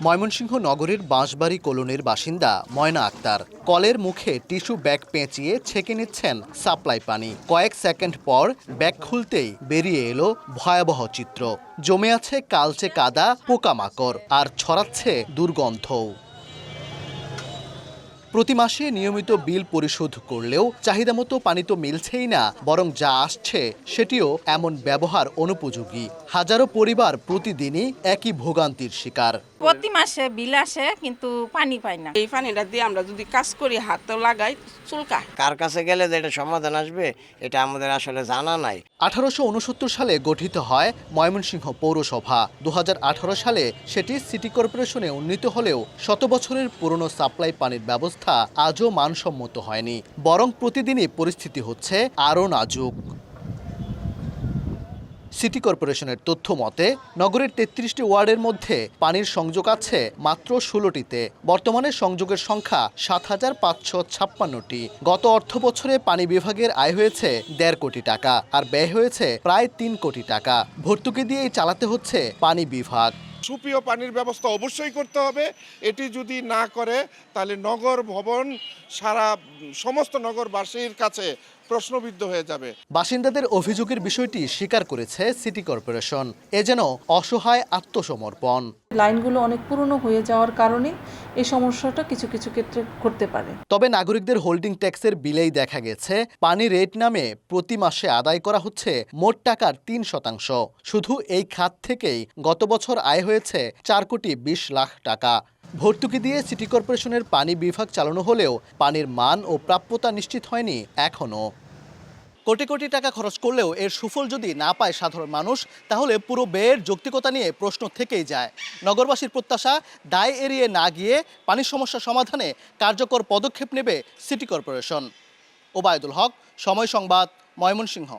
ময়মনসিংহ নগরের বাঁশবাড়ি কলোনির বাসিন্দা ময়না আক্তার কলের মুখে টিস্যু ব্যাগ পেঁচিয়ে ছেঁকে নিচ্ছেন সাপ্লাই পানি। কয়েক সেকেন্ড পর ব্যাগ খুলতেই বেরিয়ে এলো ভয়াবহ চিত্র। জমে আছে কালচে কাদা, পোকামাকড় আর ছড়াচ্ছে দুর্গন্ধও। প্রতি মাসে নিয়মিত বিল পরিশোধ করলেও চাহিদা মতো পানি তো মিলছেই না, বরং যা আসছে সেটিও এমন ব্যবহার অনুপযোগী। হাজারো পরিবার প্রতিদিনই একই ভোগান্তির শিকার। প্রতি মাসে বিল আসে কিন্তু পানি পাই না। এই পানিটা দিয়ে আমরা যদি কাজ করি, হাতও লাগাই, চুলকা। কার কাছে গেলে যে এটা সমাধান আসবে এটা আমাদের আসলে জানা নাই। 1869 সালে গঠিত হয় ময়মনসিংহ পৌরসভা। 2018 সালে সেটি সিটি কর্পোরেশনে উন্নীত হলেও 100 বছরের পুরনো সাপ্লাই পানির ব্যবস্থা আজও মানসম্মত হয়নি, বরং প্রতিদিনই পরিস্থিতি হচ্ছে আরও নাজুক। সিটি কর্পোরেশনের তথ্য মতে নগরের 33টি ওয়ার্ডের মধ্যে পানির সংযোগ আছে মাত্র 16টিতে। বর্তমানে সংযোগের সংখ্যা 7,556টি। গত অর্থ বছরে পানি বিভাগের আয় হয়েছে 1.5 কোটি টাকা আর ব্যয় হয়েছে প্রায় 3 কোটি টাকা। ভর্তুকি দিয়েই চালাতে হচ্ছে পানি বিভাগ। সুপেয় পানির ব্যবস্থা অবশ্যই করতে হবে। এটি যদি না করে তাহলে নগর ভবন সমস্ত নগরবাসীর কাছে প্রশ্নবিদ্ধ হয়ে যাবে। বাসিন্দাদের অভিযোগের বিষয়টি স্বীকার করেছে সিটি কর্পোরেশন। এ যেন অসহায় আত্মসমর্পণ। লাইনগুলো অনেক পুরনো হয়ে যাওয়ার কারণে এই সমস্যাটা কিছু কিছু ক্ষেত্রে ঘটতে পারে। তবে নাগরিকদের হোল্ডিং ট্যাক্সের বিলেই দেখা গেছে পানি রেট নামে প্রতি মাসে আদায় করা হচ্ছে মোট টাকার 3%। শুধু এই খাত থেকেই গত বছর আয় হয়েছে 4,20,00,000 টাকা। ভর্তুকি দিয়ে সিটি কর্পোরেশনের পানি বিভাগ চালানো হলেও পানির মান ও প্রাপ্যতা নিশ্চিত হয়নি এখনও। কোটি কোটি টাকা খরচ করলেও এর সুফল যদি না পায় সাধারণ মানুষ, তাহলে পুরো ব্যয়ের যৌক্তিকতা নিয়ে প্রশ্ন থেকেই যায়। নগরবাসীর প্রত্যাশা, দায় এড়িয়ে না গিয়ে পানির সমস্যা সমাধানে কার্যকর পদক্ষেপ নেবে সিটি কর্পোরেশন। ওবায়দুল হক, সময় সংবাদ, ময়মনসিংহ।